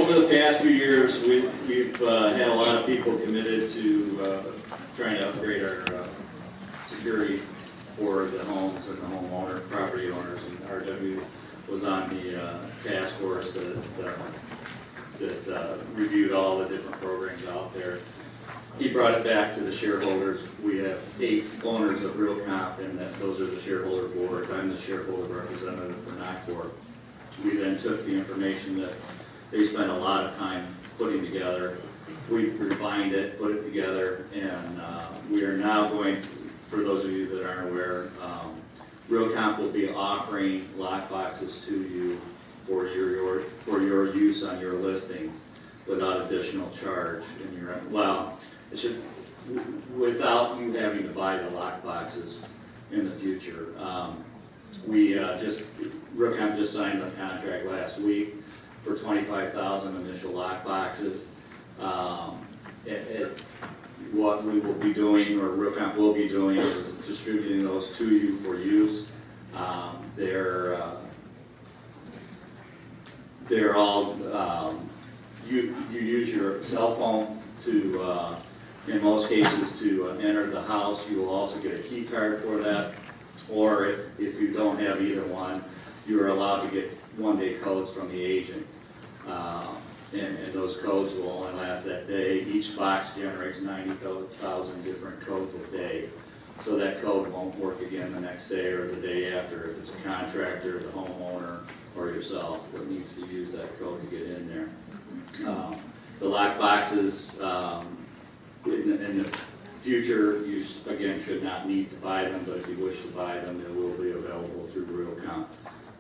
over the past few years, we've had a lot of people committed to trying to upgrade our security for the homes and the homeowner, property owners, and RW was on the task force that reviewed all the different programs out there. He brought it back to the shareholders. We have 8 owners of RealComp, and those are the shareholder boards. I'm the shareholder representative for Knockport. We then took the information that they spent a lot of time putting together. We refined it, put it together, and we are now going, for those of you that aren't aware, RealComp will be offering lockboxes to you for your use on your listings without additional charge in your, well, it should, without you having to buy the lockboxes in the future. RealComp just signed a contract last week for 25,000 initial lockboxes. What we will be doing, or RealComp will be doing, is distributing those to you for use. They're all, you use your cell phone to, in most cases, to enter the house. You will also get a key card for that, or if you don't have either one, you are allowed to get one-day codes from the agent. And those codes will only last that day. Each box generates 90,000 different codes a day. So that code won't work again the next day or the day after if it's a contractor, the homeowner, or yourself that needs to use that code to get in there. The lock boxes in the future, you again should not need to buy them, but if you wish to buy them, they will be available through RealComp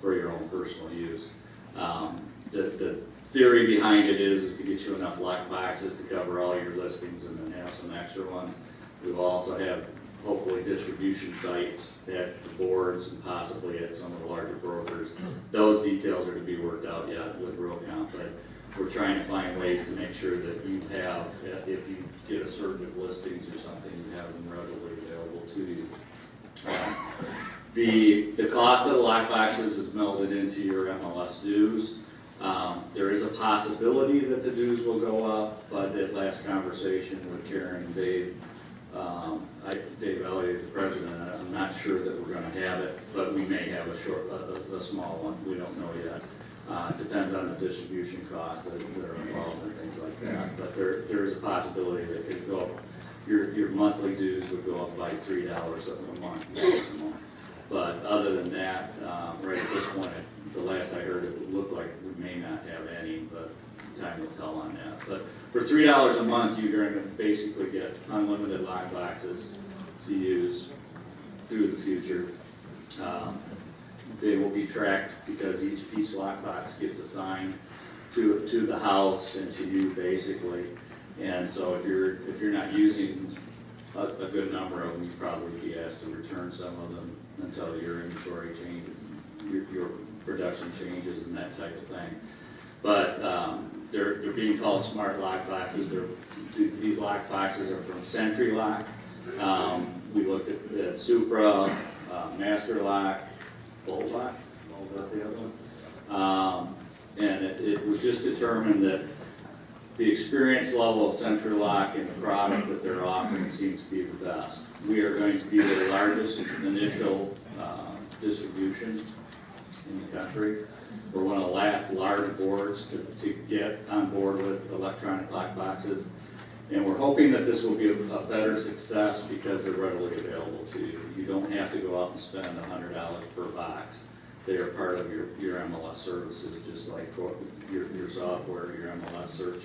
for your own personal use. The theory behind it is to get you enough lock boxes to cover all your listings and then have some extra ones. We will also have hopefully distribution sites at the boards and possibly at some of the larger brokers. Those details are to be worked out yet with RealComp, but we're trying to find ways to make sure that you have, if you get a surge of listings or something, you have them readily available to you. The cost of the lock boxes is melded into your MLS dues. There is a possibility that the dues will go up, but at last conversation with Karen and Dave, Dave Elliott, the president, I'm not sure that we're going to have it, but we may have a small one. We don't know yet. Depends on the distribution costs that are involved and things like that. But there is a possibility that it could go up. Your monthly dues would go up by $3 a month maximum. But other than that, right at this point, the last I heard, it looked like we may not have any, but time will tell on that. But for $3 a month, you're going to basically get unlimited lock boxes to use through the future. They will be tracked because each piece of lockbox gets assigned to the house and to you basically. And so if you're not using a good number of them, you probably be asked to return some of them until your inventory changes, your production changes, and that type of thing. But they're being called smart lock boxes. These lock boxes are from Century Lock. We looked at Supra, Master Lock, Bolt Lock, what about the other one? And it was just determined that the experience level of Century Lock and the product that they're offering seems to be the best. We are going to be the largest initial distribution in the country. We're one of the last large boards to get on board with electronic lock boxes. And we're hoping that this will be a better success because they're readily available to you. You don't have to go out and spend $100 per box. They are part of your MLS services, just like your software, your MLS search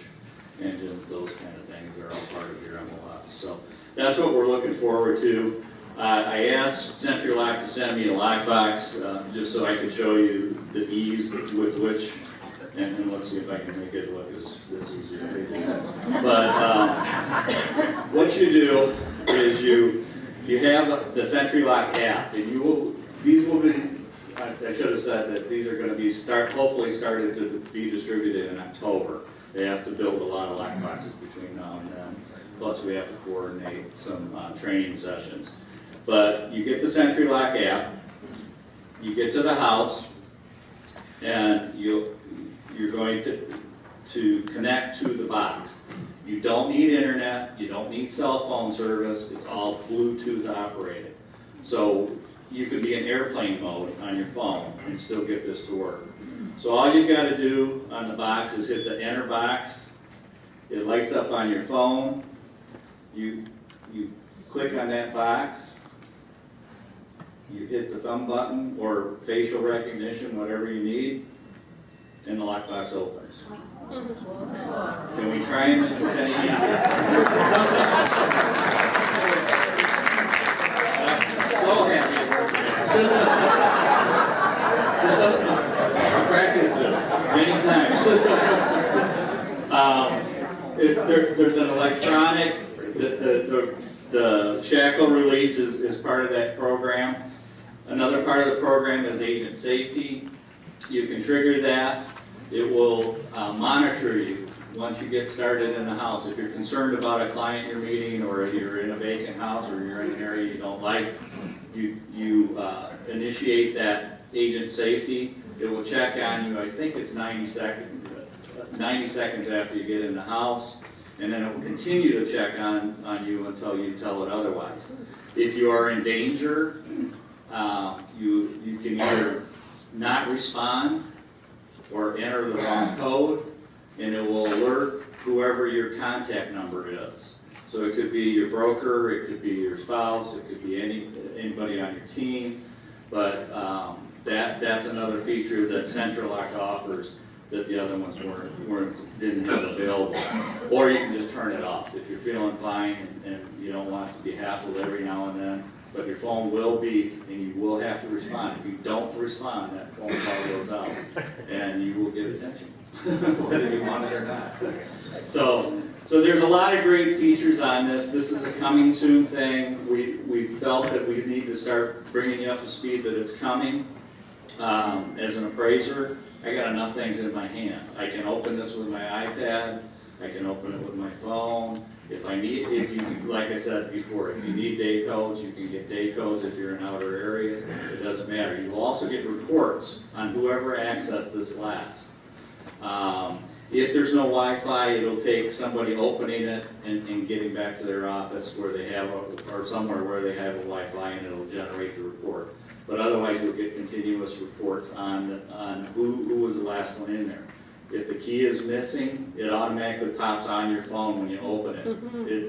engines, those kind of things are all part of your MLS. So that's what we're looking forward to. I asked Century Lock to send me a lockbox just so I could show you the ease with which, and let's see if I can make it look as easy as I can. But what you do is you have the Century Lock app, and these will be, I should have said that these are going to be hopefully started to be distributed in October. They have to build a lot of lock boxes between now and then. Plus we have to coordinate some training sessions. But you get the Century Lock app, you get to the house, and you're going to, to connect to the box. You don't need internet, you don't need cell phone service, it's all Bluetooth operated. So you could be in airplane mode on your phone and still get this to work. So all you've got to do on the box is hit the enter box. It lights up on your phone. You click on that box. You hit the thumb button or facial recognition, whatever you need, and the lockbox opens. Can we try and make this any easier? I'm so happy to work here. I've practiced this many times. There's an electronic, the shackle release is part of that program. Another part of the program is agent safety. You can trigger that. It will monitor you once you get started in the house. If you're concerned about a client you're meeting, or if you're in a vacant house, or you're in an area you don't like, you initiate that agent safety. It will check on you, I think it's 90 seconds after you get in the house, and then it will continue to check on you until you tell it otherwise. If you are in danger, you can either not respond or enter the wrong code, and it will alert whoever your contact number is. So it could be your broker, it could be your spouse, it could be anybody on your team, but that's another feature that CentralLock offers that the other ones didn't have available. Or you can just turn it off if you're feeling fine and you don't want to be hassled every now and then. But your phone will beep and you will have to respond. If you don't respond, that phone call goes out and you will get attention, whether you want it or not. So there's a lot of great features on this. This is a coming soon thing. We felt that we need to start bringing you up to speed that it's coming. As an appraiser, I got enough things in my hand. I can open this with my iPad. I can open it with my phone. Like I said before, if you need day codes, you can get day codes if you're in outer areas. It doesn't matter. You will also get reports on whoever accessed this last. If there's no Wi-Fi, it'll take somebody opening it and getting back to their office where they have, or somewhere where they have a Wi-Fi, and it'll generate the report. But otherwise, you'll get continuous reports on who was the last one in there. If the key is missing, it automatically pops on your phone when you open it.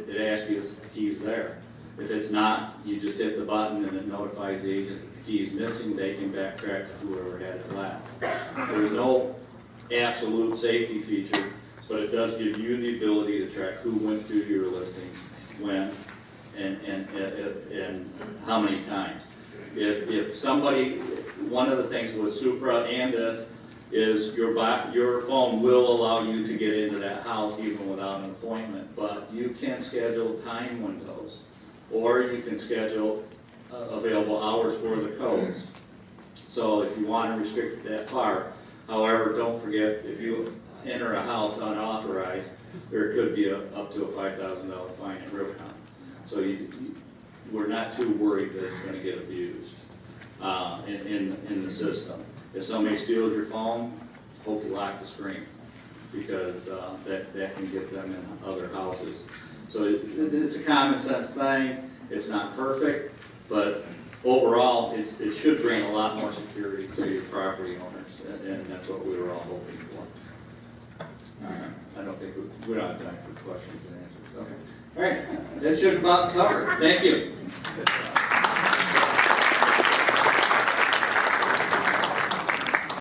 It asks you if the key's there. If it's not, you just hit the button and it notifies the agent that the key's missing. They can backtrack to whoever had it last. There's no absolute safety feature, but it does give you the ability to track who went through your listing, when, and how many times. If somebody, one of the things with Supra and this is your phone will allow you to get into that house even without an appointment, but you can schedule time windows, or you can schedule available hours for the codes. So if you want to restrict it that far, however, don't forget, if you enter a house unauthorized, there could be up to a $5,000 fine at Ripcon. So we're not too worried that it's going to get abused in the system. If somebody steals your phone, hope you lock the screen, because that can get them in other houses. So it's a common sense thing. It's not perfect, but overall, it should bring a lot more security to your property owners, and that's what we were all hoping for. I don't think we don't have time for questions and answers. Okay. All right. That should about cover it. Thank you.